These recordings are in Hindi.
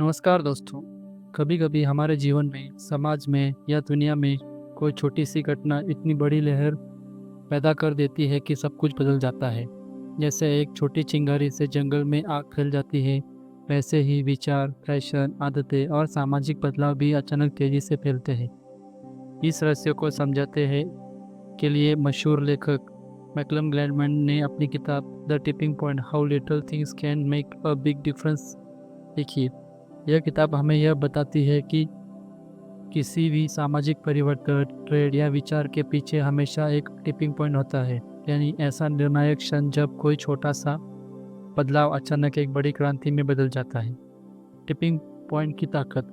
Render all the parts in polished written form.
नमस्कार दोस्तों। कभी कभी हमारे जीवन में, समाज में या दुनिया में कोई छोटी सी घटना इतनी बड़ी लहर पैदा कर देती है कि सब कुछ बदल जाता है। जैसे एक छोटी चिंगारी से जंगल में आग फैल जाती है, वैसे ही विचार, फैशन, आदतें और सामाजिक बदलाव भी अचानक तेजी से फैलते हैं। इस रहस्य को समझाते हैं के लिए मशहूर लेखक मैकलम ग्लैडमैन ने अपनी किताब the tipping point, how little things can make a big difference लिखी। यह किताब हमें यह बताती है कि किसी भी सामाजिक परिवर्तन, ट्रेड या विचार के पीछे हमेशा एक टिपिंग पॉइंट होता है, यानी ऐसा निर्णायक क्षण जब कोई छोटा सा बदलाव अचानक एक बड़ी क्रांति में बदल जाता है। टिपिंग पॉइंट की ताकत।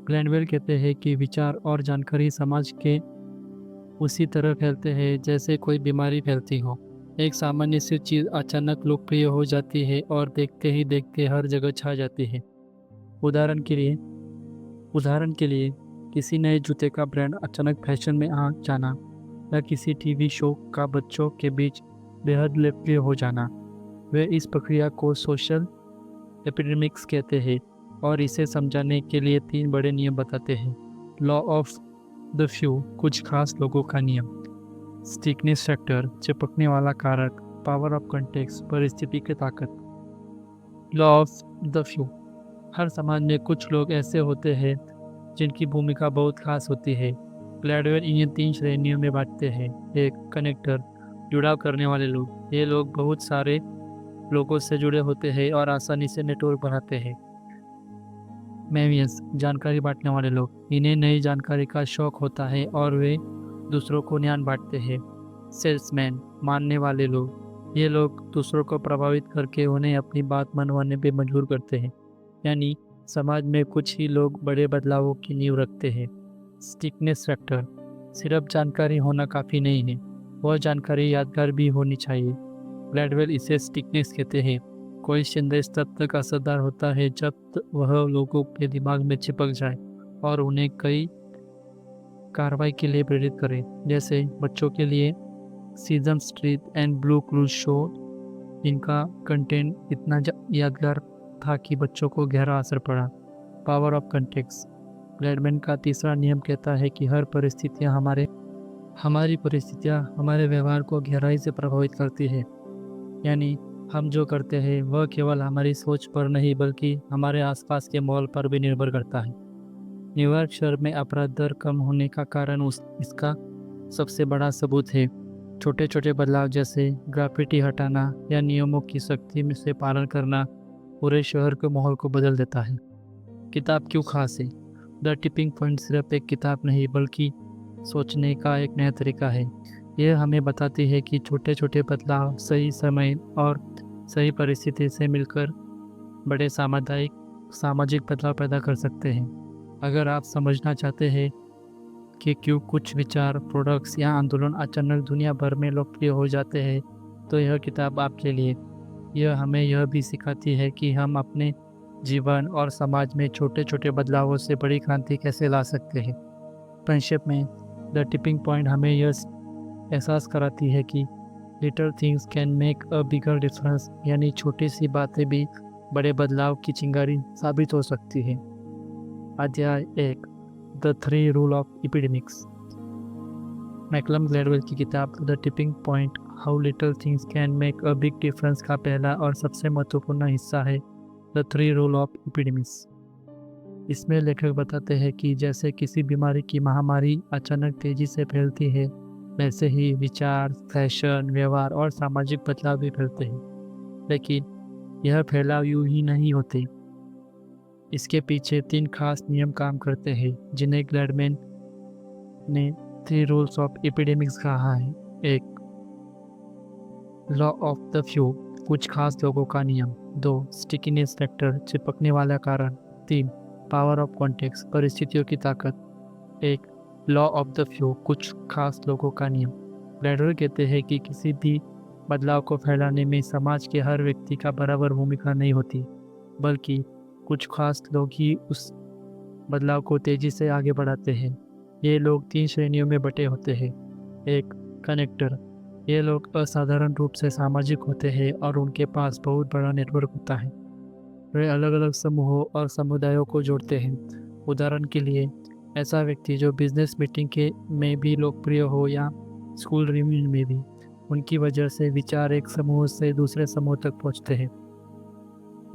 ग्लैडवेल कहते हैं कि विचार और जानकारी समाज के उसी तरह फैलते हैं जैसे कोई बीमारी फैलती हो। एक सामान्य सी चीज़ अचानक लोकप्रिय हो जाती है और देखते ही देखते हर जगह छा जाती है। उदाहरण के लिए उदाहरण के लिए किसी नए जूते का ब्रांड अचानक फैशन में आ जाना, या किसी टीवी शो का बच्चों के बीच बेहद लोकप्रिय हो जाना। वे इस प्रक्रिया को सोशल एपिडेमिक्स कहते हैं और इसे समझाने के लिए तीन बड़े नियम बताते हैं। लॉ ऑफ द फ्यू, कुछ खास लोगों का नियम। स्टिकनेस फैक्टर, चिपकने वाला कारक। पावर ऑफ कंटेक्स्ट, परिस्थिति की ताकत। लॉ ऑफ द फ्यू, हर समाज में कुछ लोग ऐसे होते हैं जिनकी भूमिका बहुत खास होती है। ग्लैडवेल इन्हें तीन श्रेणियों में बांटते हैं। एक, कनेक्टर, जुड़ाव करने वाले लोग। ये लोग बहुत सारे लोगों से जुड़े होते हैं और आसानी से नेटवर्क बनाते हैं। मेवियंस, जानकारी बांटने वाले लोग। इन्हें नई जानकारी का शौक होता है और वे दूसरों को ज्ञान बांटते हैं। सेल्समैन, मानने वाले लोग। ये लोग दूसरों को प्रभावित करके उन्हें अपनी बात मनवाने पे मजबूर करते हैं। यानी समाज में कुछ ही लोग बड़े बदलावों की नींव रखते हैं। स्टिकनेस फैक्टर, सिर्फ जानकारी होना काफ़ी नहीं है, वह जानकारी यादगार भी होनी चाहिए। ग्लैडवेल इसे स्टिकनेस कहते हैं। कोई संदेश तब तक असरदार होता है जब वह लोगों के दिमाग में चिपक जाए और उन्हें कई कार्रवाई के लिए प्रेरित करे। जैसे बच्चों के लिए caesium street and blue cruise show, इनका कंटेंट इतना यादगार था कि बच्चों को गहरा असर पड़ा। पावर ऑफ कंटेक्स्ट, ग्लैडमैन का तीसरा नियम कहता है कि हमारी परिस्थितियाँ हमारे व्यवहार को गहराई से प्रभावित करती है। यानी हम जो करते हैं वह केवल हमारी सोच पर नहीं बल्कि हमारे आसपास के माहौल पर भी निर्भर करता है। न्यूयॉर्क शहर में अपराध दर कम होने का कारण इसका सबसे बड़ा सबूत है। छोटे छोटे बदलाव जैसे ग्राफिटी हटाना या नियमों की सख्ती में से पालन करना पूरे शहर के माहौल को बदल देता है। किताब क्यों खास है? द टिपिंग पॉइंट सिर्फ एक किताब नहीं बल्कि सोचने का एक नया तरीका है। यह हमें बताती है कि छोटे छोटे बदलाव सही समय और सही परिस्थिति से मिलकर बड़े सामाजिक बदलाव पैदा कर सकते हैं। अगर आप समझना चाहते हैं कि क्यों कुछ विचार, प्रोडक्ट्स या आंदोलन अचानक दुनिया भर में लोकप्रिय हो जाते हैं, तो यह किताब आपके लिए। यह हमें यह भी सिखाती है कि हम अपने जीवन और समाज में छोटे छोटे बदलावों से बड़ी क्रांति कैसे ला सकते हैं। संक्षेप में, द टिपिंग पॉइंट हमें यह एहसास कराती है कि little things can make a bigger difference, यानी छोटी सी बातें भी बड़े बदलाव की चिंगारी साबित हो सकती है। अध्याय 1, the three rule of epidemics. McCullum Gladwell की किताब the tipping point, how little things can make a big difference का पहला और सबसे महत्वपूर्ण हिस्सा है the three rule of epidemics. इसमें लेखक बताते हैं कि जैसे किसी बीमारी की महामारी अचानक तेजी से फैलती है, वैसे ही विचार, फैशन, व्यवहार और सामाजिक बदलाव भी फैलते हैं। लेकिन यह फैलाव यूं ही नहीं होते। इसके पीछे तीन खास नियम काम करते हैं जिन्हें ग्लैडमैन ने थ्री रूल्स ऑफ एपिडेमिक्स कहा है। एक, लॉ ऑफ द फ्यू, कुछ खास लोगों का नियम। 2, स्टिकीनेस फैक्टर, चिपकने वाला कारण। 3, पावर ऑफ कॉन्टेक्स्ट, परिस्थितियों की ताकत। एक, लॉ ऑफ द फ्यू, कुछ खास लोगों का नियम। ग्लैडवेल कहते हैं कि किसी भी बदलाव को फैलाने में समाज के हर व्यक्ति का बराबर भूमिका नहीं होती, बल्कि कुछ खास लोग ही उस बदलाव को तेजी से आगे बढ़ाते हैं। ये लोग तीन श्रेणियों में बटे होते हैं। एक, कनेक्टर, ये लोग असाधारण रूप से सामाजिक होते हैं और उनके पास बहुत बड़ा नेटवर्क होता है। वे अलग अलग समूहों और समुदायों को जोड़ते हैं। उदाहरण के लिए, ऐसा व्यक्ति जो बिजनेस मीटिंग के में भी लोकप्रिय हो या स्कूल रियूनियन में भी, उनकी वजह से विचार एक समूह से दूसरे समूह तक पहुंचते हैं।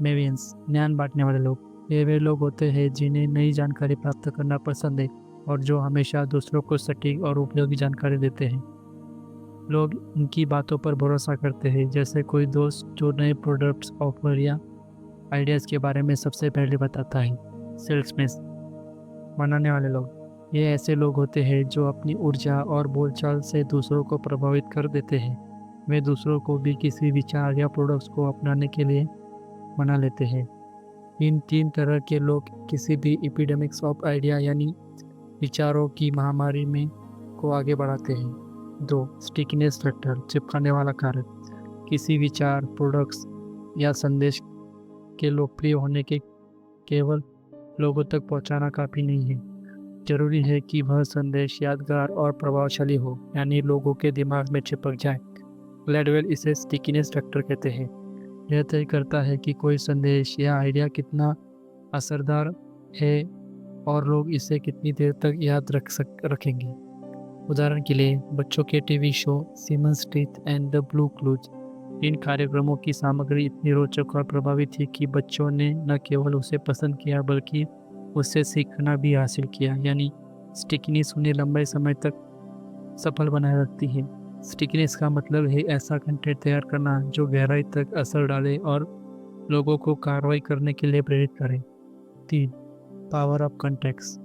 मेवियंस, ज्ञान बांटने वाले लोग, ये वे लोग होते हैं जिन्हें नई जानकारी प्राप्त करना पसंद है और जो हमेशा दूसरों को सटीक और उपयोगी जानकारी देते हैं। लोग इनकी बातों पर भरोसा करते हैं, जैसे कोई दोस्त जो नए प्रोडक्ट्स, ऑफर या आइडियाज़ के बारे में सबसे पहले बताता है। सेल्समैन, मनाने वाले लोग, ये ऐसे लोग होते हैं जो अपनी ऊर्जा और बोलचाल से दूसरों को प्रभावित कर देते हैं। वे दूसरों को भी किसी विचार या प्रोडक्ट्स को अपनाने के लिए मना लेते हैं। इन तीन तरह के लोग किसी भी एपिडेमिक्स ऑफ आइडिया यानी विचारों की महामारी में को आगे बढ़ाते हैं। 2. स्टिकीनेस फैक्टर, चिपकाने वाला कारक। किसी विचार, प्रोडक्ट्स या संदेश के लोकप्रिय होने के केवल लोगों तक पहुंचाना काफ़ी नहीं है। जरूरी है कि वह संदेश यादगार और प्रभावशाली हो, यानी लोगों के दिमाग में चिपक जाए। ग्लैडवेल इसे स्टिकीनेस फैक्टर कहते हैं। यह तय करता है कि कोई संदेश या आइडिया कितना असरदार है और लोग इसे कितनी देर तक याद रखेंगे। उदाहरण के लिए, बच्चों के TV show Sesame Street and the Blue's Clues, इन कार्यक्रमों की सामग्री इतनी रोचक और प्रभावी थी कि बच्चों ने न केवल उसे पसंद किया बल्कि उससे सीखना भी हासिल किया। यानी स्टिकनेस उन्हें लंबे समय तक सफल बनाए रखती है। स्टिकनेस का मतलब है ऐसा कंटेंट तैयार करना जो गहराई तक असर डाले और लोगों को कार्रवाई करने के लिए प्रेरित करे। 3. Power of context.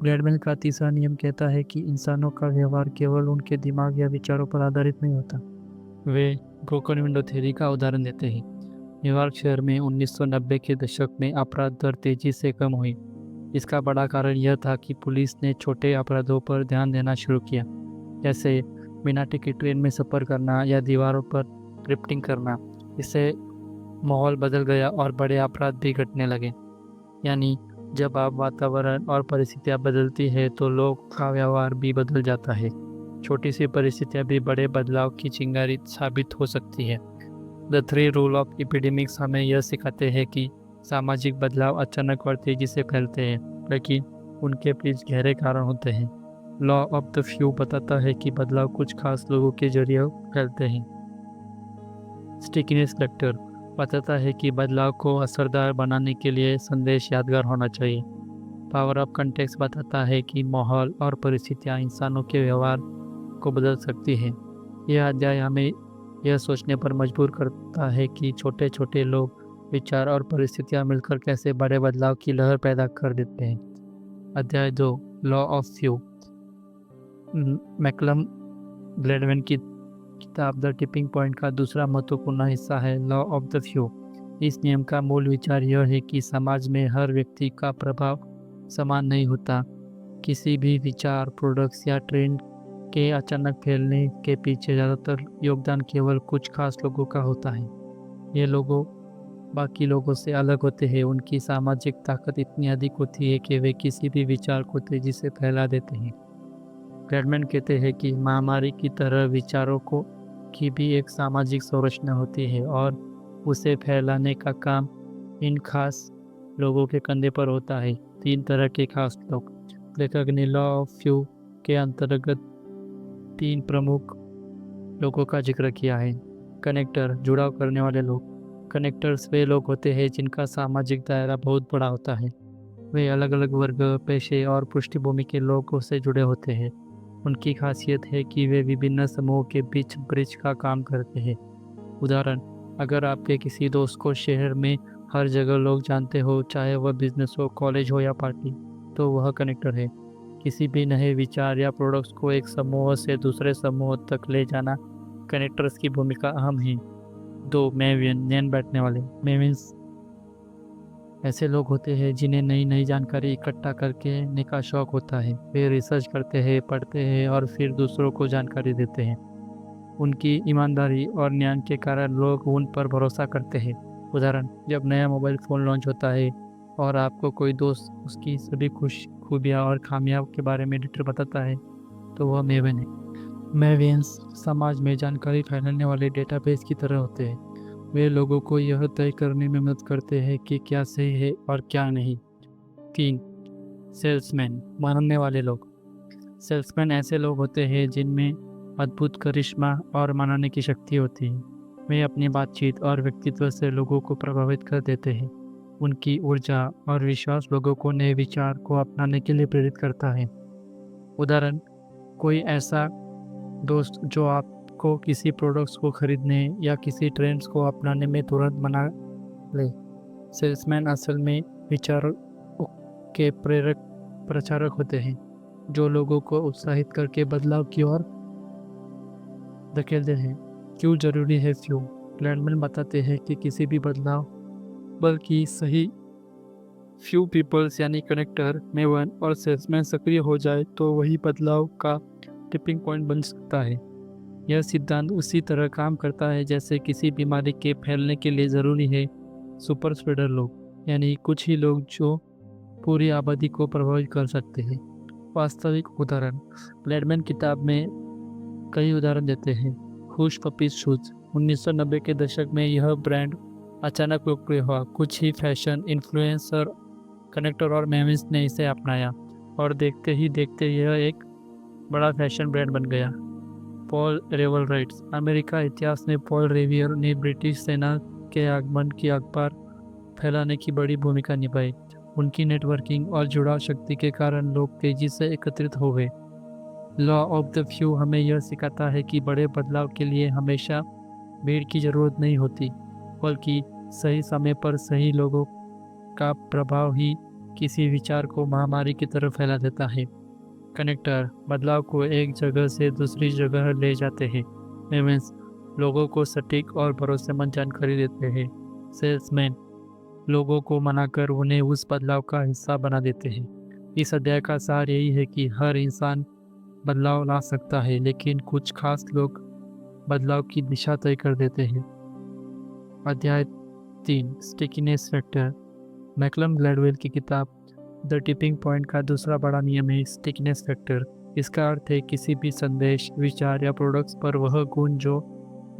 ग्लैडवेल का तीसरा नियम कहता है कि इंसानों का व्यवहार केवल उनके दिमाग या विचारों पर आधारित नहीं होता। वे ब्रोकन विंडो थ्योरी का उदाहरण देते हैं। न्यूयॉर्क शहर में 1990 के दशक में अपराध दर तेजी से कम हुई। इसका बड़ा कारण यह था कि पुलिस ने छोटे अपराधों पर ध्यान देना शुरू किया, जैसे बिना टिकट ट्रेन में सफ़र करना या दीवारों पर क्रिप्टिंग करना। इससे माहौल बदल गया और बड़े अपराध भी घटने लगे। यानी जब आप वातावरण और परिस्थितियां बदलती है तो लोग का व्यवहार भी बदल जाता है। छोटी सी परिस्थितियां भी बड़े बदलाव की चिंगारी साबित हो सकती है। द 3 रूल ऑफ एपिडेमिक्स हमें यह सिखाते हैं कि सामाजिक बदलाव अचानक और तेजी से फैलते हैं, लेकिन उनके पीछे गहरे कारण होते हैं। लॉ ऑफ द फ्यू बताता है कि बदलाव कुछ खास लोगों के जरिए फैलते हैं। स्टिकीनेस फैक्टर बताता है कि बदलाव को असरदार बनाने के लिए संदेश यादगार होना चाहिए। पावर ऑफ कंटेक्स्ट बताता है कि माहौल और परिस्थितियां इंसानों के व्यवहार को बदल सकती हैं। यह अध्याय हमें यह सोचने पर मजबूर करता है कि छोटे छोटे लोग, विचार और परिस्थितियां मिलकर कैसे बड़े बदलाव की लहर पैदा कर देते हैं। अध्याय 2, law of few. McCullum Gladwell की किताब द टिपिंग पॉइंट का दूसरा महत्वपूर्ण हिस्सा है लॉ ऑफ द फ्यू। इस नियम का मूल विचार यह है कि समाज में हर व्यक्ति का प्रभाव समान नहीं होता। किसी भी विचार, प्रोडक्ट्स या ट्रेंड के अचानक फैलने के पीछे ज़्यादातर योगदान केवल कुछ खास लोगों का होता है। ये लोगों बाकी लोगों से अलग होते हैं। उनकी सामाजिक ताकत इतनी अधिक होती है कि वे किसी भी विचार को तेजी से फैला देते हैं। ग्लैडमैन कहते हैं कि महामारी की तरह विचारों को की भी एक सामाजिक संरचना होती है और उसे फैलाने का काम इन खास लोगों के कंधे पर होता है। 3 तरह के खास लोग। लेखक ने लॉ ऑफ फ्यू के अंतर्गत 3 प्रमुख लोगों का जिक्र किया है। कनेक्टर, जुड़ाव करने वाले लोग। कनेक्टर्स वे लोग होते हैं जिनका सामाजिक दायरा बहुत बड़ा होता है। वे अलग अलग वर्ग, पेशे और पृष्ठभूमि के लोगों से जुड़े होते हैं। उनकी खासियत है कि वे विभिन्न समूहों के बीच ब्रिज का काम करते हैं। उदाहरण, अगर आपके किसी दोस्त को शहर में हर जगह लोग जानते हो, चाहे वह बिजनेस हो, कॉलेज हो या पार्टी, तो वह कनेक्टर है। किसी भी नए विचार या प्रोडक्ट्स को एक समूह से दूसरे समूह तक ले जाना कनेक्टर्स की भूमिका अहम है। 2. मेवियन, ज्ञान बांटने वाले। मेवियंस ऐसे लोग होते हैं जिन्हें नई नई जानकारी इकट्ठा करने का शौक होता है। वे रिसर्च करते हैं, पढ़ते हैं और फिर दूसरों को जानकारी देते हैं। उनकी ईमानदारी और ज्ञान के कारण लोग उन पर भरोसा करते हैं। उदाहरण, जब नया मोबाइल फ़ोन लॉन्च होता है और आपको कोई दोस्त उसकी सभी खूबियाँ और खामियां के बारे में डिटेल बताता है, तो वह मेवियन है। मेवियंस समाज में जानकारी फैलाने वाले डेटाबेस की तरह होते हैं। वे लोगों को यह तय करने में मदद करते हैं कि क्या सही है और क्या नहीं। 3. सेल्समैन, मानने वाले लोग। सेल्समैन ऐसे लोग होते हैं जिनमें अद्भुत करिश्मा और मनाने की शक्ति होती है। वे अपनी बातचीत और व्यक्तित्व से लोगों को प्रभावित कर देते हैं। उनकी ऊर्जा और विश्वास लोगों को नए विचार को अपनाने के लिए प्रेरित करता है। उदाहरण, कोई ऐसा दोस्त जो आपको किसी प्रोडक्ट्स को खरीदने या किसी ट्रेंड्स को अपनाने में तुरंत मना ले। सेल्समैन असल में विचारों के प्रेरक प्रचारक होते हैं जो लोगों को उत्साहित करके बदलाव की ओर धकेलते हैं। क्यों जरूरी है फ्यू? लैंडमैन बताते हैं कि किसी भी बदलाव बल्कि सही फ्यू पीपल्स यानी कनेक्टर में वन और सेल्समैन सक्रिय हो जाए तो वही बदलाव का टिपिंग पॉइंट बन सकता है। यह सिद्धांत उसी तरह काम करता है जैसे किसी बीमारी के फैलने के लिए ज़रूरी है सुपर स्प्रेडर लोग, यानी कुछ ही लोग जो पूरी आबादी को प्रभावित कर सकते हैं। वास्तविक उदाहरण, ब्लैडमैन किताब में कई उदाहरण देते हैं। खुश पपीज शूज, 1990 के दशक में यह ब्रांड अचानक लोकप्रिय हुआ। कुछ ही फैशन इन्फ्लुएंसर, कनेक्टर और मेमिस ने इसे अपनाया और देखते ही देखते यह एक बड़ा फैशन ब्रांड बन गया। पॉल रेवल राइट्स, अमेरिका इतिहास में पॉल रेवियर ने ब्रिटिश सेना के आगमन की अखबार फैलाने की बड़ी भूमिका निभाई। उनकी नेटवर्किंग और जुड़ाव शक्ति के कारण लोग तेजी से एकत्रित हो गए। लॉ ऑफ द फ्यू हमें यह सिखाता है कि बड़े बदलाव के लिए हमेशा भीड़ की जरूरत नहीं होती, बल्कि सही समय पर सही लोगों का प्रभाव ही किसी विचार को महामारी की तरफ फैला देता है। कनेक्टर बदलाव को एक जगह से दूसरी जगह ले जाते हैं। मेमेंस लोगों को सटीक और भरोसेमंद जानकारी देते हैं। सेल्समैन लोगों को मनाकर उन्हें उस बदलाव का हिस्सा बना देते हैं। इस अध्याय का सार यही है कि हर इंसान बदलाव ला सकता है, लेकिन कुछ खास लोग बदलाव की दिशा तय कर देते हैं। अध्याय 3, स्टिकीनेस फैक्टर। मैकलम ग्लैडवेल की किताब द टिपिंग पॉइंट का दूसरा बड़ा नियम है स्टिकीनेस फैक्टर। इसका अर्थ है किसी भी संदेश, विचार या प्रोडक्ट्स पर वह गुण जो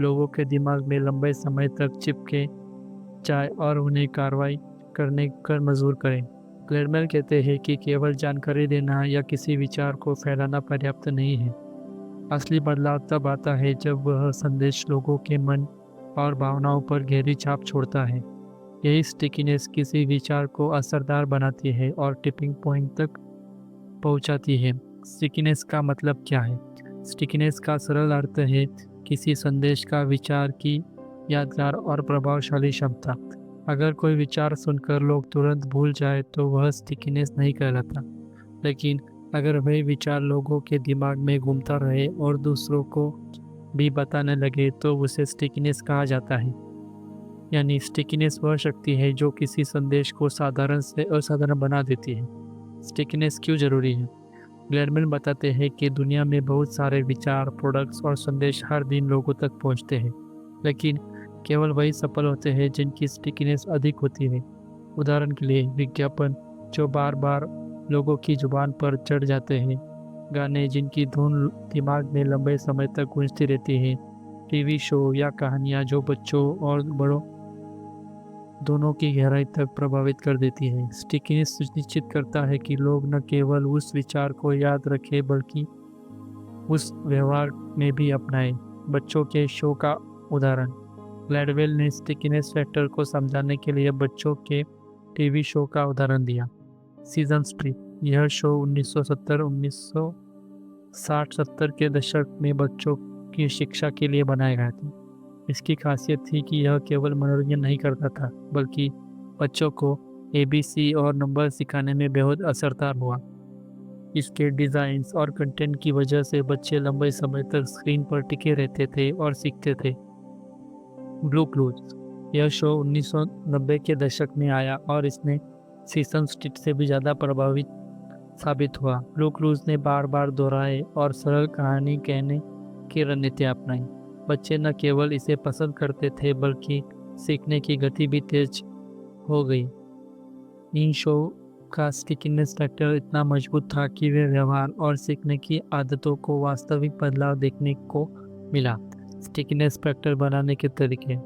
लोगों के दिमाग में लंबे समय तक चिपके जाए और उन्हें कार्रवाई करने कर मजबूर करें। ग्लैडवेल कहते हैं कि केवल जानकारी देना या किसी विचार को फैलाना पर्याप्त नहीं है। असली बदलाव तब आता है जब वह संदेश लोगों के मन और भावनाओं पर गहरी छाप छोड़ता है। यही स्टिकीनेस किसी विचार को असरदार बनाती है और टिपिंग पॉइंट तक पहुंचाती है। स्टिकीनेस का मतलब क्या है? स्टिकीनेस का सरल अर्थ है किसी संदेश का विचार की यादगार और प्रभावशाली क्षमता। अगर कोई विचार सुनकर लोग तुरंत भूल जाए तो वह स्टिकीनेस नहीं कहलाता, लेकिन अगर वह विचार लोगों के दिमाग में घूमता रहे और दूसरों को भी बताने लगे तो उसे स्टिकीनेस कहा जाता है। यानी स्टिकीनेस वह शक्ति है जो किसी संदेश को साधारण से असाधारण बना देती है। स्टिकीनेस क्यों जरूरी है? ग्लैडमैन बताते हैं कि दुनिया में बहुत सारे विचार, प्रोडक्ट्स और संदेश हर दिन लोगों तक पहुंचते हैं, लेकिन केवल वही सफल होते हैं जिनकी स्टिकीनेस अधिक होती है। उदाहरण के लिए विज्ञापन जो बार बार लोगों की जुबान पर चढ़ जाते हैं, गाने जिनकी धुन दिमाग में लंबे समय तक गूंजती रहती है, टीवी शो या कहानियाँ जो बच्चों और बड़ों दोनों की गहराई तक प्रभावित कर देती है। स्टिकीनेस सुनिश्चित करता है कि लोग न केवल उस विचार को याद रखें बल्कि उस व्यवहार में भी अपनाएं। बच्चों के शो का उदाहरण, ग्लैडवेल ने स्टिकीनेस फैक्टर को समझाने के लिए बच्चों के टीवी शो का उदाहरण दिया। सीजन स्ट्रीट, यह शो 1960-70 के दशक में बच्चों की शिक्षा के लिए बनाया गया था। इसकी खासियत थी कि यह केवल मनोरंजन नहीं करता था, बल्कि बच्चों को ABC और नंबर सिखाने में बेहद असरदार हुआ। इसके डिज़ाइंस और कंटेंट की वजह से बच्चे लंबे समय तक स्क्रीन पर टिके रहते थे और सीखते थे। ब्लू क्लूज, यह शो 1990 के दशक में आया और इसने सीजन स्ट्रीट से भी ज़्यादा प्रभावित साबित हुआ। ब्लू क्लूज ने बार बार दोहराए और सरल कहानी कहने की रणनीति अपनाई। बच्चे न केवल इसे पसंद करते थे बल्कि सीखने की गति भी तेज हो गई। इन शो का स्टिकीनेस फैक्टर इतना मजबूत था कि वे व्यवहार और सीखने की आदतों को वास्तविक बदलाव देखने को मिला। स्टिकीनेस फैक्टर बनाने के तरीके,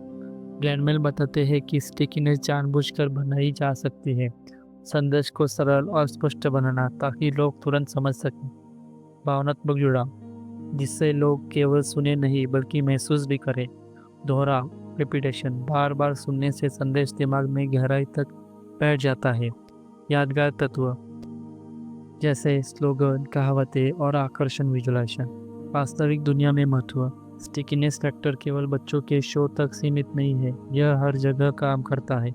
ग्लैडमेल बताते हैं कि स्टिकीनेस जानबूझकर बनाई जा सकती है। संदेश को सरल और स्पष्ट बनाना ताकि लोग तुरंत समझ सकें। भावनात्मक जुड़ाव, जिससे लोग केवल सुने नहीं बल्कि महसूस भी करें। दोहराव, रिपीटेशन, बार बार सुनने से संदेश दिमाग में गहराई तक बैठ जाता है। यादगार तत्व जैसे स्लोगन, कहावतें और आकर्षण विजुअलाइजेशन। वास्तविक दुनिया में महत्व, स्टिकीनेस फैक्टर केवल बच्चों के शो तक सीमित नहीं है, यह हर जगह काम करता है।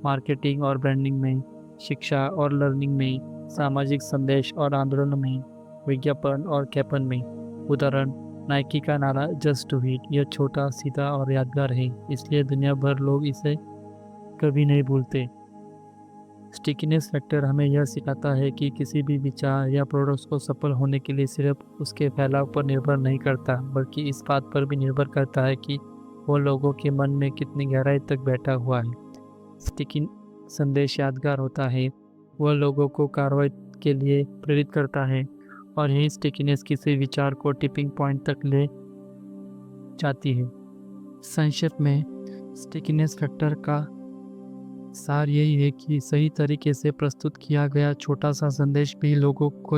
मार्केटिंग और ब्रांडिंग में, शिक्षा और लर्निंग में, सामाजिक संदेश और आंदोलन में, विज्ञापन और कैपन में। उदाहरण, नाइकी का नारा जस्ट डू इट, यह छोटा, सीधा और यादगार है, इसलिए दुनिया भर लोग इसे कभी नहीं भूलते। स्टिकीनेस फैक्टर हमें यह सिखाता है कि किसी भी विचार या प्रोडक्ट्स को सफल होने के लिए सिर्फ उसके फैलाव पर निर्भर नहीं करता, बल्कि इस बात पर भी निर्भर करता है कि वो लोगों के मन में कितनी गहराई तक बैठा हुआ है। स्टिकी संदेश यादगार होता है, वह लोगों को कार्रवाई के लिए प्रेरित करता है, और यही स्टिकीनेस किसी विचार को टिपिंग पॉइंट तक ले जाती है। संक्षेप में, स्टिकीनेस फैक्टर का सार यही है कि सही तरीके से प्रस्तुत किया गया छोटा सा संदेश भी लोगों को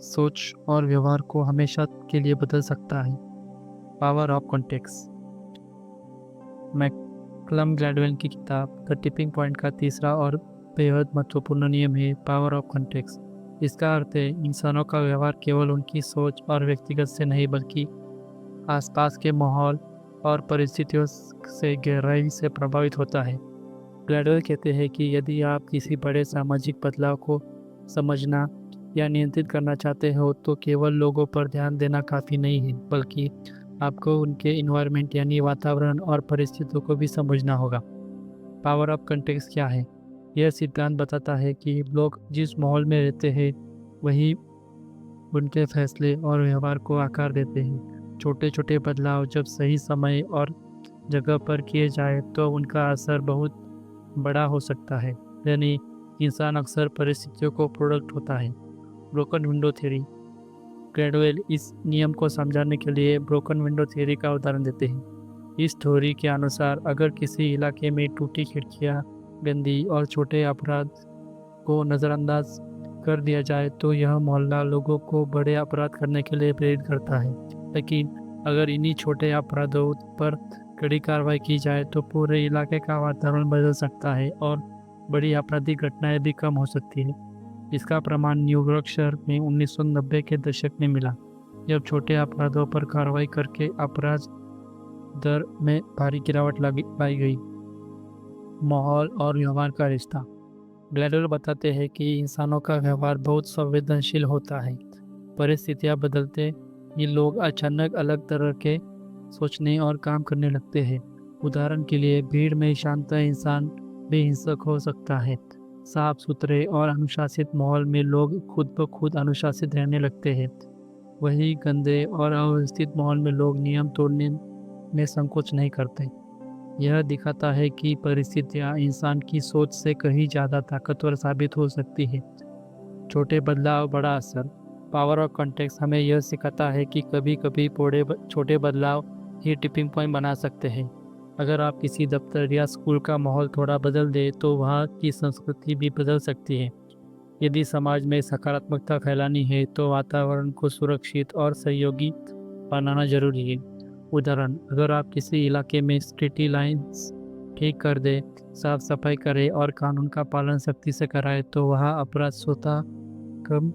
सोच और व्यवहार को हमेशा के लिए बदल सकता है। Power of context, McCullum Gladwell की किताब द टिपिंग पॉइंट का तीसरा और बेहद महत्वपूर्ण नियम है पावर ऑफ कॉन्टेक्स्ट। इसका अर्थ है इंसानों का व्यवहार केवल उनकी सोच और व्यक्तिगत से नहीं बल्कि आसपास के माहौल और परिस्थितियों से गहराई से प्रभावित होता है। ग्लैडवेल कहते हैं कि यदि आप किसी बड़े सामाजिक बदलाव को समझना या नियंत्रित करना चाहते हो तो केवल लोगों पर ध्यान देना काफ़ी नहीं है, बल्कि आपको उनके इन्वायरमेंट यानी वातावरण और परिस्थितियों को भी समझना होगा। पावर ऑफ कंटेक्स्ट क्या है? यह सिद्धांत बताता है कि लोग जिस माहौल में रहते हैं वही उनके फैसले और व्यवहार को आकार देते हैं। छोटे छोटे बदलाव जब सही समय और जगह पर किए जाए तो उनका असर बहुत बड़ा हो सकता है। यानी इंसान अक्सर परिस्थितियों को प्रोडक्ट होता है। ब्रोकन विंडो थ्योरी, ग्लैडवेल इस नियम को समझाने के लिए ब्रोकन विंडो थ्योरी का उदाहरण देते हैं। इस थ्योरी के अनुसार अगर किसी इलाके में टूटी खिड़कियां, गंदी और छोटे अपराध को नज़रअंदाज कर दिया जाए तो यह मोहल्ला लोगों को बड़े अपराध करने के लिए प्रेरित करता है। लेकिन अगर इन्हीं छोटे अपराधों पर कड़ी कार्रवाई की जाए तो पूरे इलाके का वातावरण बदल सकता है और बड़ी आपराधिक घटनाएं भी कम हो सकती है। इसका प्रमाण न्यूयॉर्क शहर में 1990 के दशक में मिला, जब छोटे अपराधों पर कार्रवाई करके अपराध दर में भारी गिरावट लाई गई। माहौल और व्यवहार का रिश्ता, ग्लैडवेल बताते हैं कि इंसानों का व्यवहार बहुत संवेदनशील होता है। परिस्थितियां बदलते ही लोग अचानक अलग तरह के सोचने और काम करने लगते हैं। उदाहरण के लिए भीड़ में शांत इंसान भी हिंसक हो सकता है। साफ सुथरे और अनुशासित माहौल में लोग खुद ब खुद अनुशासित रहने लगते हैं। वही गंदे और अव्यवस्थित माहौल में लोग नियम तोड़ने में संकोच नहीं करते। यह दिखाता है कि परिस्थितियां इंसान की सोच से कहीं ज़्यादा ताकतवर साबित हो सकती है। छोटे बदलाव बड़ा असर, पावर ऑफ कॉन्टेक्स्ट हमें यह सिखाता है कि कभी कभी छोटे बदलाव ही टिपिंग पॉइंट बना सकते हैं। अगर आप किसी दफ्तर या स्कूल का माहौल थोड़ा बदल दें तो वहाँ की संस्कृति भी बदल सकती है। यदि समाज में सकारात्मकता फैलानी है तो वातावरण को सुरक्षित और सहयोगी बनाना जरूरी है। उदाहरण, अगर आप किसी इलाके में स्ट्रीट लाइन्स ठीक कर दें, साफ सफाई करें और कानून का पालन सख्ती से कराएं तो वहाँ अपराध स्वतः कम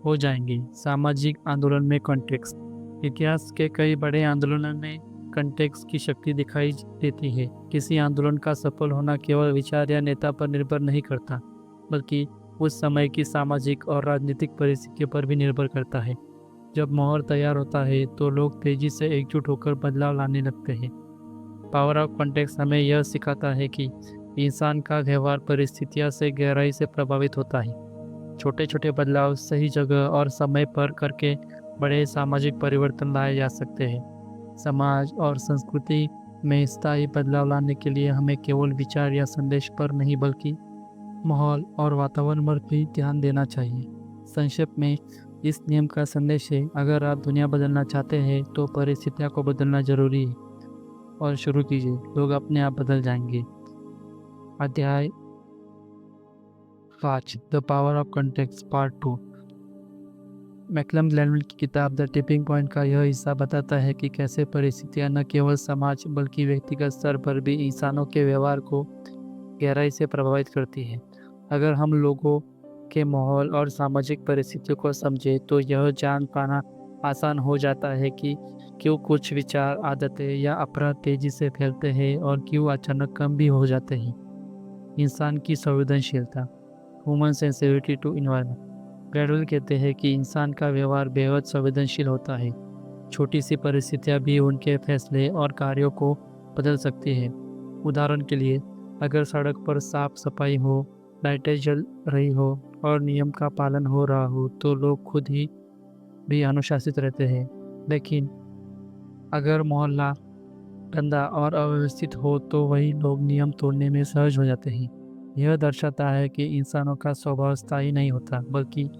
हो जाएंगे। सामाजिक आंदोलन में कॉन्टेक्स्ट, इतिहास के कई बड़े आंदोलनों में कॉन्टेक्स्ट की शक्ति दिखाई देती है। किसी आंदोलन का सफल होना केवल विचार या नेता पर निर्भर नहीं करता, बल्कि उस समय की सामाजिक और राजनीतिक परिस्थितियों पर भी निर्भर करता है। जब माहौल तैयार होता है तो लोग तेजी से एकजुट होकर बदलाव लाने लगते हैं। पावर ऑफ कॉन्टेक्स्ट हमें यह सिखाता है कि इंसान का व्यवहार परिस्थितियों से गहराई से प्रभावित होता है। छोटे छोटे बदलाव सही जगह और समय पर करके बड़े सामाजिक परिवर्तन लाए जा सकते हैं। समाज और संस्कृति में स्थायी बदलाव लाने के लिए हमें केवल विचार या संदेश पर नहीं बल्कि माहौल और वातावरण पर भी ध्यान देना चाहिए। संक्षेप में, इस नियम का संदेश है, अगर आप दुनिया बदलना चाहते हैं तो परिस्थितियों को बदलना जरूरी है और शुरू कीजिए, लोग अपने आप बदल जाएंगे। अध्याय 5, the power of context, part 2। McCullum Gladwell की किताब द टिपिंग पॉइंट का यह हिस्सा बताता है कि कैसे परिस्थितियां न केवल समाज बल्कि व्यक्तिगत स्तर पर भी इंसानों के व्यवहार को गहराई से प्रभावित करती है। अगर हम लोगों के माहौल और सामाजिक परिस्थितियों को समझें तो यह जान पाना आसान हो जाता है कि क्यों कुछ विचार, आदतें या अपराध तेजी से फैलते हैं और क्यों अचानक कम भी हो जाते हैं। इंसान की संवेदनशीलता, ह्यूमन सेंसिटिविटी टू इन्वायरमेंट। ग्रेडवेल कहते हैं कि इंसान का व्यवहार बेहद संवेदनशील होता है। छोटी सी परिस्थितियां भी उनके फैसले और कार्यों को बदल सकती हैं। उदाहरण के लिए, अगर सड़क पर साफ सफाई हो, लाइटें जल रही हो और नियम का पालन हो रहा हो तो लोग खुद ही भी अनुशासित रहते हैं। लेकिन अगर मोहल्ला गंदा और अव्यवस्थित हो तो वही लोग नियम तोड़ने में सहज हो जाते हैं। यह दर्शाता है कि इंसानों का स्वभाव स्थायी नहीं होता बल्कि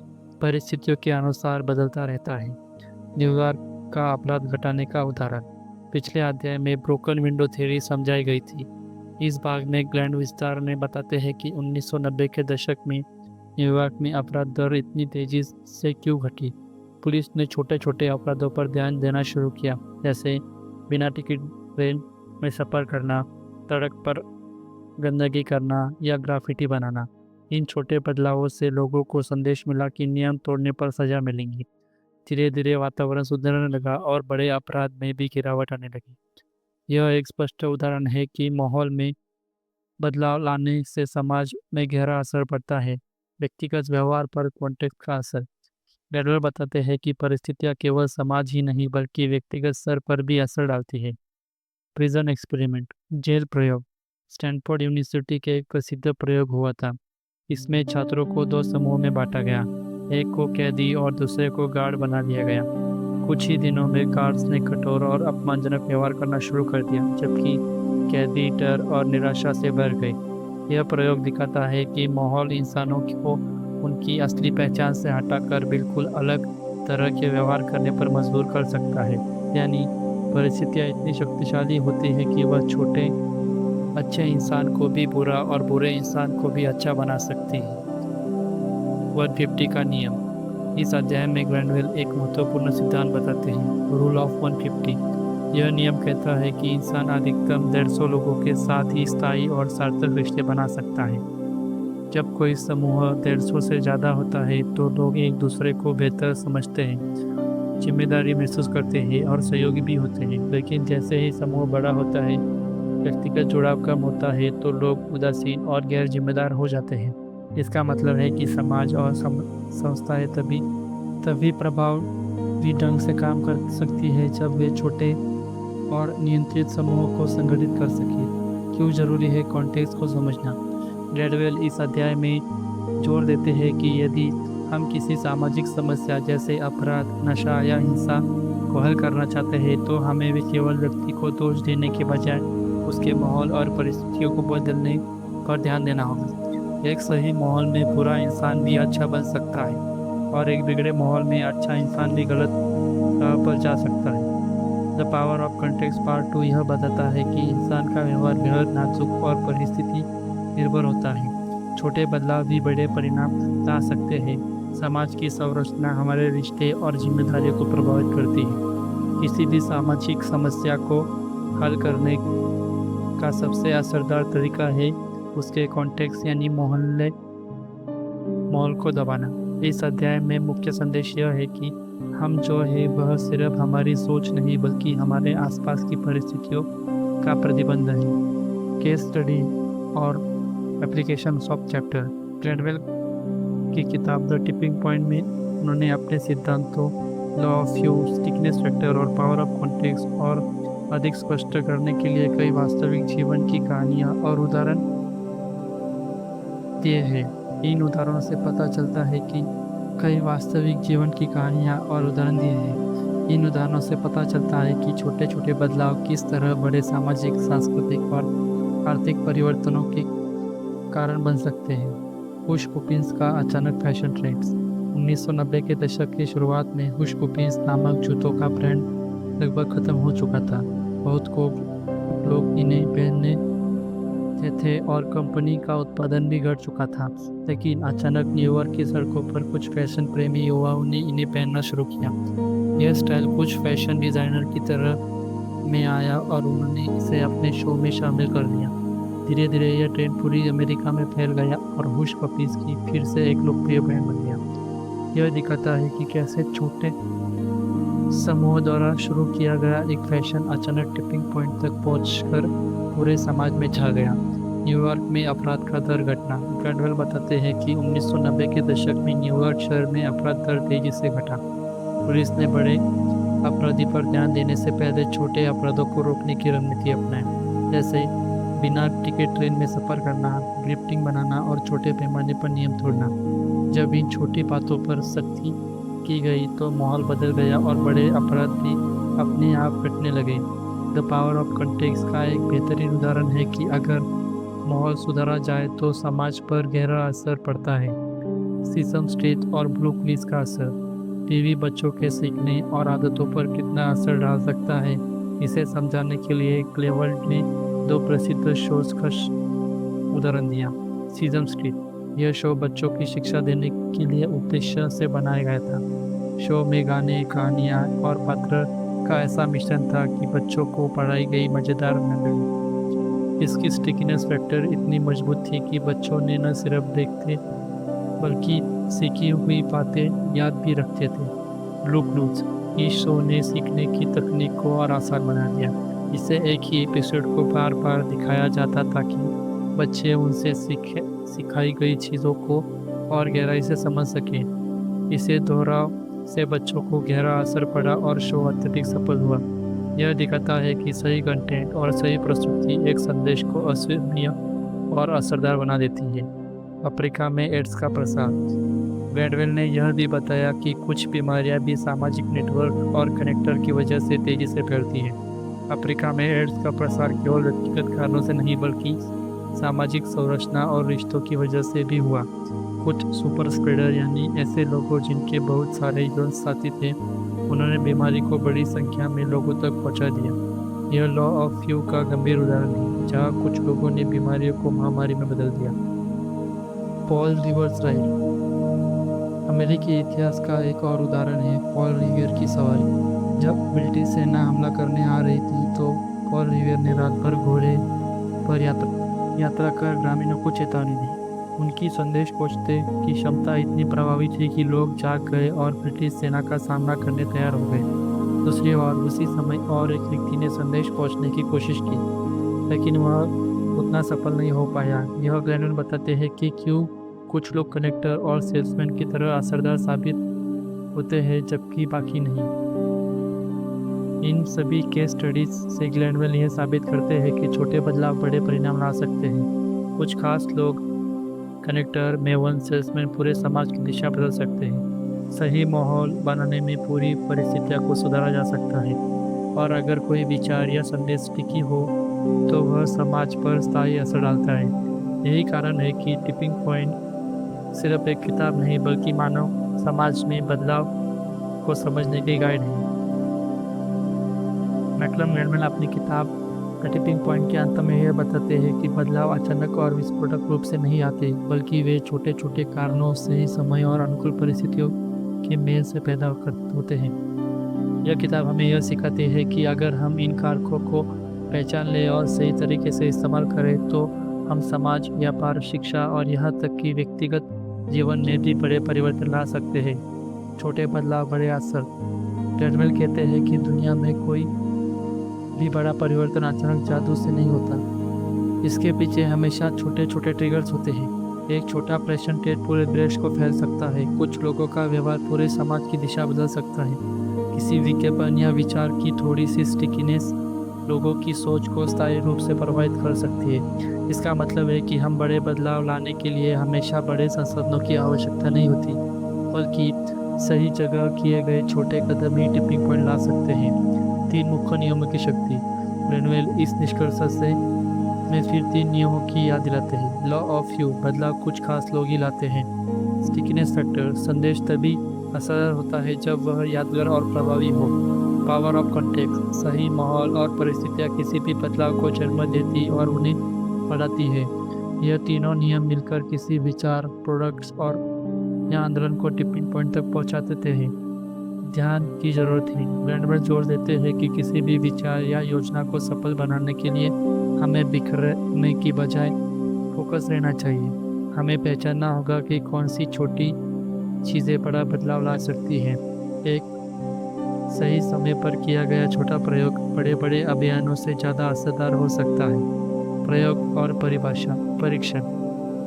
परिस्थितियों के अनुसार बदलता रहता है। न्यूयॉर्क का अपराध घटाने का उदाहरण पिछले अध्याय में ब्रोकन विंडो थ्योरी समझाई गई थी। इस भाग में ग्लैंड विस्तार ने बताते हैं कि 1990 के दशक में न्यूयॉर्क में अपराध दर इतनी तेजी से क्यों घटी। पुलिस ने छोटे छोटे अपराधों पर ध्यान देना शुरू किया, जैसे बिना टिकट ट्रेन में सफ़र करना, सड़क पर गंदगी करना या ग्राफिटी बनाना। इन छोटे बदलावों से लोगों को संदेश मिला कि नियम तोड़ने पर सजा मिलेंगी। धीरे धीरे वातावरण सुधरने लगा और बड़े अपराध में भी गिरावट आने लगी। यह एक स्पष्ट उदाहरण है कि माहौल में बदलाव लाने से समाज में गहरा असर पड़ता है। व्यक्तिगत व्यवहार पर कॉन्टेक्स्ट का असर। गैडवेल बताते हैं कि परिस्थितियां केवल समाज ही नहीं बल्कि व्यक्तिगत स्तर पर भी असर डालती है। प्रिजन एक्सपेरिमेंट, जेल प्रयोग। स्टैनफोर्ड यूनिवर्सिटी के एक प्रसिद्ध प्रयोग हुआ था। इसमें छात्रों को दो समूह में बांटा गया। एक को कैदी और दूसरे को गार्ड बना दिया गया। कुछ ही दिनों में गार्ड्स ने कठोर और अपमानजनक व्यवहार करना शुरू कर दिया, जबकि कैदी डर और निराशा से भर गए। यह प्रयोग दिखाता है कि माहौल इंसानों को उनकी असली पहचान से हटाकर बिल्कुल अलग तरह के व्यवहार करने पर मजबूर कर सकता है। यानी परिस्थितियाँ इतनी शक्तिशाली होती है कि वह छोटे अच्छे इंसान को भी बुरा और बुरे इंसान को भी अच्छा बना सकती है। 150 का नियम। इस अध्याय में ग्रैंडवेल एक महत्वपूर्ण सिद्धांत बताते हैं, रूल ऑफ 150। यह नियम कहता है कि इंसान अधिकतम 150 लोगों के साथ ही स्थायी और सार्थक रिश्ते बना सकता है। जब कोई समूह 150 से ज़्यादा होता है तो लोग एक दूसरे को बेहतर समझते हैं, जिम्मेदारी महसूस करते हैं और सहयोगी भी होते हैं। लेकिन जैसे ही समूह बड़ा होता है, व्यक्तिगत जुड़ाव कम होता है तो लोग उदासीन और गैर जिम्मेदार हो जाते हैं। इसका मतलब है कि समाज और संस्थाएं तभी प्रभावी ढंग से काम कर सकती है जब वे छोटे और नियंत्रित समूहों को संगठित कर सके। क्यों जरूरी है कॉन्टेक्स्ट को समझना। ग्रेडवेल इस अध्याय में जोर देते हैं कि यदि हम किसी सामाजिक समस्या जैसे अपराध, नशा या हिंसा को हल करना चाहते हैं तो हमें भी केवल व्यक्ति को दोष देने के बजाय उसके माहौल और परिस्थितियों को बदलने पर ध्यान देना होगा। एक सही माहौल में बुरा इंसान भी अच्छा बन सकता है और एक बिगड़े माहौल में अच्छा इंसान भी गलत राह पर जा सकता है। The power of context part 2 यह बताता है कि इंसान का व्यवहार बेहद नाजुक और परिस्थिति निर्भर होता है। छोटे बदलाव भी बड़े परिणाम ला सकते हैं। समाज की संरचना हमारे रिश्ते और जिम्मेदारियों को प्रभावित करती है। किसी भी सामाजिक समस्या को हल करने का सबसे असरदार तरीका है उसके कॉन्टेक्स्ट यानी माहौल को दबाना। इस अध्याय में मुख्य संदेश यह है कि हम जो है वह सिर्फ हमारी सोच नहीं बल्कि हमारे आसपास की परिस्थितियों का प्रतिबंध है। केस स्टडी और एप्लीकेशन ऑफ चैप्टर। ग्रेडवेल की किताब द टिपिंग पॉइंट में उन्होंने अपने सिद्धांतों law of huge, thickness factor और पावर ऑफ कॉन्टेक्स्ट और अधिक स्पष्ट करने के लिए कई वास्तविक जीवन की कहानियाँ और उदाहरण दिए हैं। इन उदाहरणों से पता चलता है कि कई वास्तविक जीवन की कहानियाँ और उदाहरण दिए हैं। इन उदाहरणों से पता चलता है कि छोटे छोटे बदलाव किस तरह बड़े सामाजिक, सांस्कृतिक और आर्थिक परिवर्तनों के कारण बन सकते हैं। हुश पुपिन्स का अचानक फैशन ट्रेंड्स। 1990 के दशक की शुरुआत में हुश पुपिन्स नामक जूतों का ब्रांड लगभग खत्म हो चुका था। बहुत को लोग इन्हें पहनने थे और कंपनी का उत्पादन भी घट चुका था। लेकिन अचानक न्यूयॉर्क की सड़कों पर कुछ फैशन प्रेमी युवाओं ने इन्हें पहनना शुरू किया। यह स्टाइल कुछ फैशन डिजाइनर की तरह में आया और उन्होंने इसे अपने शो में शामिल कर लिया। धीरे धीरे यह ट्रेंड पूरी अमेरिका में फैल गया और हुश पपीज की फिर से एक लोकप्रिय ब्रांड बन गया। यह दिखाता है कि कैसे छोटे समूह द्वारा शुरू किया गया एक फैशन अचानक टिपिंग पॉइंट तक पहुंचकर पूरे समाज में छा गया। न्यूयॉर्क में अपराध का दर घटना। ग्रैंडवेल बताते हैं कि 1990 के दशक में न्यूयॉर्क शहर में अपराध दर तेजी से घटा। पुलिस ने बड़े अपराधी पर ध्यान देने से पहले छोटे अपराधों को रोकने की रणनीति अपनाई, जैसे बिना टिकट ट्रेन में सफ़र करना, ड्रिफ्टिंग बनाना और छोटे पैमाने पर नियम तोड़ना। जब इन छोटी बातों पर सख्ती की गई तो माहौल बदल गया और बड़े अपराध भी अपने आप घटने लगे। द पावर ऑफ कंटेक्स्ट का एक बेहतरीन उदाहरण है कि अगर माहौल सुधारा जाए तो समाज पर गहरा असर पड़ता है। सीसम स्ट्रीट और ब्लू पुलिस का असर। टीवी बच्चों के सीखने और आदतों पर कितना असर डाल सकता है, इसे समझाने के लिए क्लेवर्ड ने 2 प्रसिद्ध शोज का उदाहरण दिया। सीसम स्ट्रीट, यह शो बच्चों की शिक्षा देने के लिए उद्देश्य से बनाया गया था। शो में गाने, कहानियाँ और पात्र का ऐसा मिश्रण था कि बच्चों को पढ़ाई गई मज़ेदार न लगी। इसकी स्टिकीनेस फैक्टर इतनी मजबूत थी कि बच्चों ने न सिर्फ देखते बल्कि सीखी हुई बातें याद भी रखते थे। ब्लू क्लूज, इस शो ने सीखने की तकनीक को और आसान बना दिया। इसे एक ही एपिसोड को बार बार दिखाया जाता ताकि बच्चे उनसे सिखाई गई चीज़ों को और गहराई से समझ सकें। इसे दोहराव से बच्चों को गहरा असर पड़ा और शो अत्यधिक सफल हुआ। यह दिखाता है कि सही कंटेंट और सही प्रस्तुति एक संदेश को अविश्वसनीय और असरदार बना देती है। अफ्रीका में एड्स का प्रसार। ग्रैंडवेल ने यह भी बताया कि कुछ बीमारियां भी सामाजिक नेटवर्क और कनेक्टर की वजह से तेजी से फैलती हैं। अफ्रीका में एड्स का प्रसार केवल व्यक्तिगत कारणों से नहीं बल्कि सामाजिक संरचना और रिश्तों की वजह से भी हुआ। कुछ सुपर स्प्रेडर यानी ऐसे लोगों जिनके बहुत सारे जीवन साथी थे, उन्होंने बीमारी को बड़ी संख्या में लोगों तक पहुंचा दिया। यह लॉ ऑफ फ्यू का गंभीर उदाहरण है, जहां कुछ लोगों ने बीमारियों को महामारी में बदल दिया। पॉल रिवर्स राइड, अमेरिकी इतिहास का एक और उदाहरण है पॉल रिवियर की सवारी। जब ब्रिटिश सेना हमला करने आ रही थी तो पॉल रिवियर ने रात भर घोड़े पर यात्रा कर ग्रामीणों को चेतावनी दी। उनकी संदेश पहुंचते की क्षमता इतनी प्रभावी थी कि लोग जाग गए और ब्रिटिश सेना का सामना करने तैयार हो गए। दूसरी ओर उसी समय और एक व्यक्ति ने संदेश पहुंचने की कोशिश की, लेकिन वह उतना सफल नहीं हो पाया। यह ग्रैंडवेल बताते हैं कि क्यों कुछ लोग कनेक्टर और सेल्समैन की तरह असरदार साबित होते हैं जबकि बाकी नहीं। इन सभी केस स्टडीज से ग्रैंडवेल यह साबित करते हैं कि छोटे बदलाव बड़े परिणाम ला सकते हैं। कुछ खास लोग, कनेक्टर, मेवन, सेल्समैन पूरे समाज की दिशा बदल सकते हैं। सही माहौल बनाने में पूरी परिस्थितियों को सुधारा जा सकता है और अगर कोई विचार या संदेश टिकी हो तो वह समाज पर स्थायी असर डालता है। यही कारण है कि टिपिंग पॉइंट सिर्फ एक किताब नहीं बल्कि मानव समाज में बदलाव को समझने की गाइड है। मैकलम ग्रैंडवेल अपनी किताब टिपिंग पॉइंट के अंत में यह बताते हैं कि बदलाव अचानक और विस्फोटक रूप से नहीं आते, बल्कि वे छोटे छोटे कारणों से समय और अनुकूल परिस्थितियों के मेल से पैदा होते हैं। यह किताब हमें यह सिखाती है कि अगर हम इन कारकों को पहचान लें और सही तरीके से इस्तेमाल करें तो हम समाज, व्यापार, शिक्षा और यहाँ तक कि व्यक्तिगत जीवन में भी बड़े परिवर्तन ला सकते हैं। छोटे बदलाव, बड़े असर। ग्रैंडवेल कहते हैं कि दुनिया में कोई भी बड़ा परिवर्तन अचानक जादू से नहीं होता। इसके पीछे हमेशा छोटे छोटे ट्रिगर्स होते हैं। एक छोटा प्रेशर टेट पूरे देश को फैल सकता है। कुछ लोगों का व्यवहार पूरे समाज की दिशा बदल सकता है। किसी विज्ञापन या विचार की थोड़ी सी स्टिकीनेस लोगों की सोच को स्थायी रूप से प्रभावित कर सकती है। इसका मतलब है कि हम बड़े बदलाव लाने के लिए हमेशा बड़े संसाधनों की आवश्यकता नहीं होती, बल्कि सही जगह किए गए छोटे कदम ही टिपिंग पॉइंट ला सकते हैं। 3 मुख्य नियमों की शक्ति। ग्रैंडवेल इस निष्कर्ष से में फिर 3 नियमों की याद दिलाते हैं। लॉ ऑफ फ्यू, बदलाव कुछ खास लोग ही लाते हैं। स्टिकीनेस फैक्टर, संदेश तभी असरदार होता है जब वह यादगार और प्रभावी हो। पावर ऑफ कॉन्टेक्स्ट, सही माहौल और परिस्थितियाँ किसी भी बदलाव को जन्म देती और उन्हें बढ़ाती है। यह तीनों नियम मिलकर किसी विचार, प्रोडक्ट्स और या आंदोलन को टिपिंग पॉइंट तक पहुंचा देते हैं। ध्यान की जरूरत है। ब्रैंडमैन जोर देते हैं कि किसी भी विचार या योजना को सफल बनाने के लिए हमें बिखरने की बजाय फोकस रहना चाहिए। हमें पहचानना होगा कि कौन सी छोटी चीज़ें बड़ा बदलाव ला सकती हैं। एक सही समय पर किया गया छोटा प्रयोग बड़े बड़े अभियानों से ज़्यादा असरदार हो सकता है। प्रयोग और परिभाषा। परीक्षण।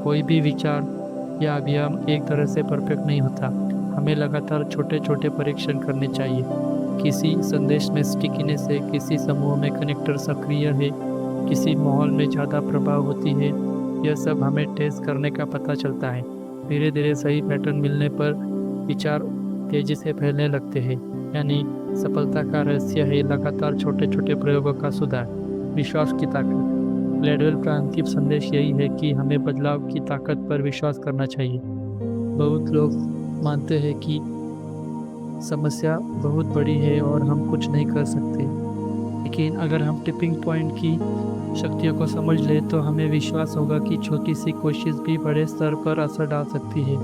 कोई भी विचार या अभियान एक तरह से परफेक्ट नहीं होता। हमें लगातार छोटे छोटे परीक्षण करने चाहिए। किसी संदेश में स्टिकीनेस है, किसी समूह में कनेक्टर सक्रिय है, किसी माहौल में ज़्यादा प्रभाव होती है। यह सब हमें टेस्ट करने का पता चलता है। धीरे धीरे सही पैटर्न मिलने पर विचार तेजी से फैलने लगते हैं। यानी सफलता का रहस्य है लगातार छोटे छोटे प्रयोगों का सुधार। विश्वास की ताकत। ग्लैडवेल का अंतिम संदेश यही है कि हमें बदलाव की ताकत पर विश्वास करना चाहिए। बहुत लोग मानते हैं कि समस्या बहुत बड़ी है और हम कुछ नहीं कर सकते, लेकिन अगर हम टिपिंग पॉइंट की शक्तियों को समझ लें तो हमें विश्वास होगा कि छोटी सी कोशिश भी बड़े स्तर पर असर डाल सकती है।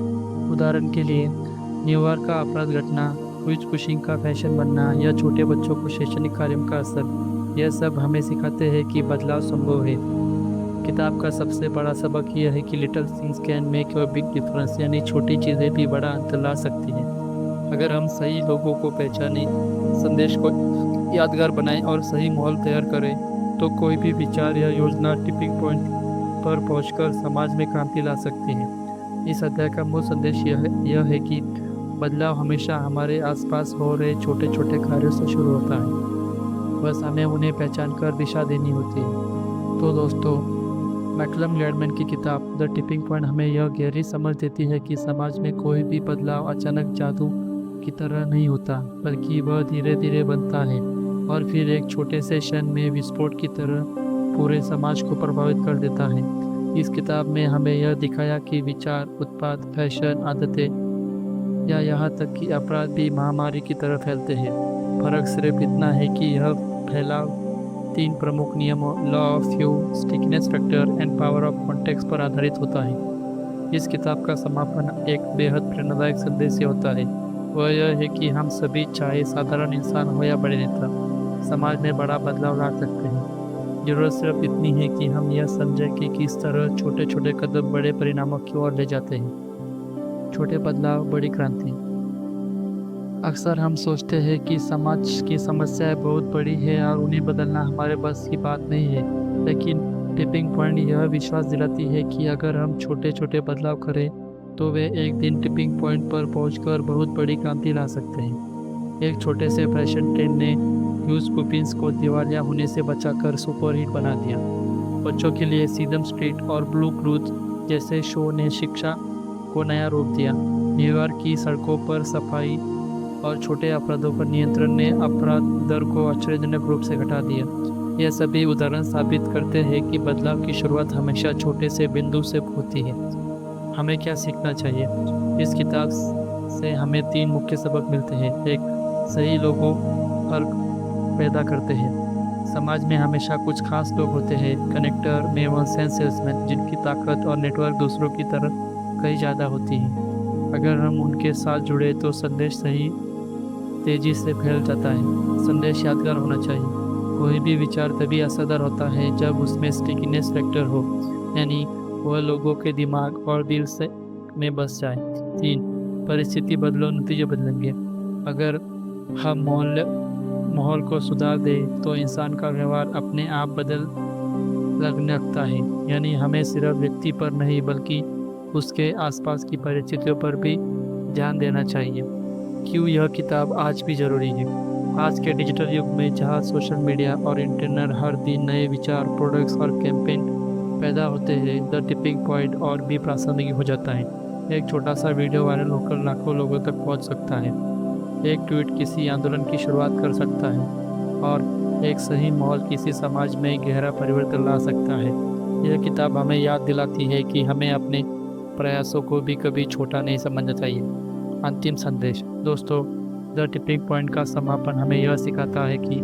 उदाहरण के लिए न्यूयॉर्क का अपराध घटना, क्विज पुशिंग का फैशन बनना या छोटे बच्चों को शैक्षणिक कार्यों का असर, यह सब हमें सिखाते हैं कि बदलाव संभव है। किताब का सबसे बड़ा सबक यह है कि little things can make a big difference, यानी छोटी चीज़ें भी बड़ा अंतर ला सकती हैं। अगर हम सही लोगों को पहचानें, संदेश को यादगार बनाएं और सही माहौल तैयार करें तो कोई भी विचार या योजना टिपिंग पॉइंट पर पहुंचकर समाज में क्रांति ला सकती है। इस अध्याय का मूल संदेश यह है कि बदलाव हमेशा हमारे आसपास हो रहे छोटे छोटे कार्यों से शुरू होता है, बस हमें उन्हें पहचान कर दिशा देनी होती है। तो दोस्तों, मैकलम ग्लैडमैन की किताब द टिपिंग पॉइंट हमें यह गहरी समझ देती है कि समाज में कोई भी बदलाव अचानक जादू की तरह नहीं होता, बल्कि वह धीरे धीरे बनता है और फिर एक छोटे से क्षण में विस्फोट की तरह पूरे समाज को प्रभावित कर देता है। इस किताब में हमें यह दिखाया कि विचार, उत्पाद, फैशन, आदतें या यहाँ तक कि अपराध भी महामारी की तरह फैलते हैं। फर्क सिर्फ इतना है कि यह फैलाव 3 प्रमुख नियमों law of few, stickiness factor and power of context पर आधारित होता है। इस किताब का समापन एक बेहद प्रेरणादायक संदेश से होता है। वह यह है कि हम सभी, चाहे साधारण इंसान हो या बड़े नेता, समाज में बड़ा बदलाव ला सकते हैं। जरूरत सिर्फ इतनी है कि हम यह समझें कि किस तरह छोटे छोटे कदम बड़े परिणामों की ओर ले जाते हैं। छोटे बदलाव, बड़ी क्रांति। अक्सर हम सोचते हैं कि समाज की समस्याएं बहुत बड़ी है और उन्हें बदलना हमारे बस की बात नहीं है, लेकिन टिपिंग पॉइंट यह विश्वास दिलाती है कि अगर हम छोटे छोटे बदलाव करें तो वे एक दिन टिपिंग पॉइंट पर पहुंचकर बहुत बड़ी क्रांति ला सकते हैं। एक छोटे से फैशन ट्रेंड ने ह्यूज पुपिन्स को दिवालिया होने से बचाकर सुपरहिट बना दिया। बच्चों के लिए सीजम स्ट्रीट और ब्लू क्रूज जैसे शो ने शिक्षा को नया रूप दिया। न्यूयॉर्क की सड़कों पर सफाई और छोटे अपराधों पर नियंत्रण ने अपराध दर को आश्चर्यजनक रूप से घटा दिया। यह सभी उदाहरण साबित करते हैं कि बदलाव की शुरुआत हमेशा छोटे से बिंदु से होती है। हमें क्या सीखना चाहिए? इस किताब से हमें 3 मुख्य सबक मिलते हैं। एक, सही लोगों फर्क पैदा करते हैं। समाज में हमेशा कुछ खास लोग होते हैं, कनेक्टर, मेवन, सेल्समैन, जिनकी ताकत और नेटवर्क दूसरों की तरह कहीं ज़्यादा होती है। अगर हम उनके साथ जुड़े तो संदेश सही तेजी से फैल जाता है। संदेश यादगार होना चाहिए। कोई भी विचार तभी असरदार होता है जब उसमें स्टिकीनेस फैक्टर हो, यानी वह लोगों के दिमाग और दिल से में बस जाए। 3, परिस्थिति बदलो, नतीजे बदलेंगे। अगर हम माहौल को सुधार दें तो इंसान का व्यवहार अपने आप बदल लगने लगता है। यानी हमें सिर्फ व्यक्ति पर नहीं बल्कि उसके आसपास की परिस्थितियों पर भी ध्यान देना चाहिए। क्यों यह किताब आज भी ज़रूरी है? आज के डिजिटल युग में जहाँ सोशल मीडिया और इंटरनेट हर दिन नए विचार, प्रोडक्ट्स और कैंपेन पैदा होते हैं, द टिपिंग पॉइंट और भी प्रासंगिक हो जाता है। एक छोटा सा वीडियो वायरल होकर लाखों लोगों तक पहुंच सकता है। एक ट्वीट किसी आंदोलन की शुरुआत कर सकता है और एक सही माहौल किसी समाज में गहरा परिवर्तन ला सकता है। यह किताब हमें याद दिलाती है कि हमें अपने प्रयासों को भी कभी छोटा नहीं समझना चाहिए। अंतिम संदेश। दोस्तों, द टिपिंग पॉइंट का समापन हमें यह सिखाता है कि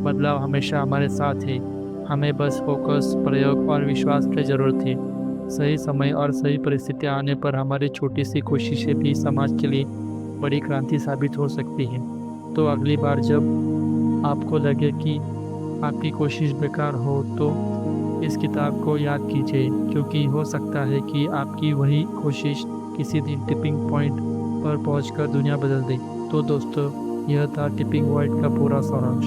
बदलाव हमेशा हमारे साथ है। हमें बस फोकस, प्रयोग और विश्वास की जरूरत है। सही समय और सही परिस्थितियां आने पर हमारी छोटी सी कोशिशें भी समाज के लिए बड़ी क्रांति साबित हो सकती है। तो अगली बार जब आपको लगे कि आपकी कोशिश बेकार हो तो इस किताब को याद कीजिए, क्योंकि हो सकता है कि आपकी वही कोशिश किसी दिन टिपिंग पॉइंट पर पहुंचकर दुनिया बदल दे। तो दोस्तों, यह था टिपिंग पॉइंट का पूरा सारांश।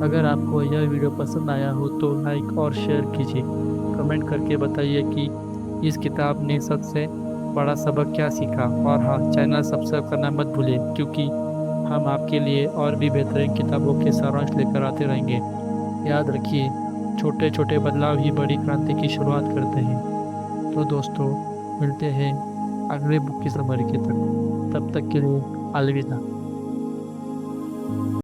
अगर आपको यह वीडियो पसंद आया हो तो लाइक और शेयर कीजिए। कमेंट करके बताइए कि इस किताब ने सबसे बड़ा सबक क्या सीखा। और हाँ, चैनल सब्सक्राइब करना मत भूलिए, क्योंकि हम आपके लिए और भी बेहतरीन किताबों के सारांश लेकर आते रहेंगे। याद रखिए, छोटे छोटे बदलाव ही बड़ी क्रांति की शुरुआत करते हैं। तो दोस्तों, मिलते हैं अगले बुक की समरी के तक। तब तक के लिए अलविदा।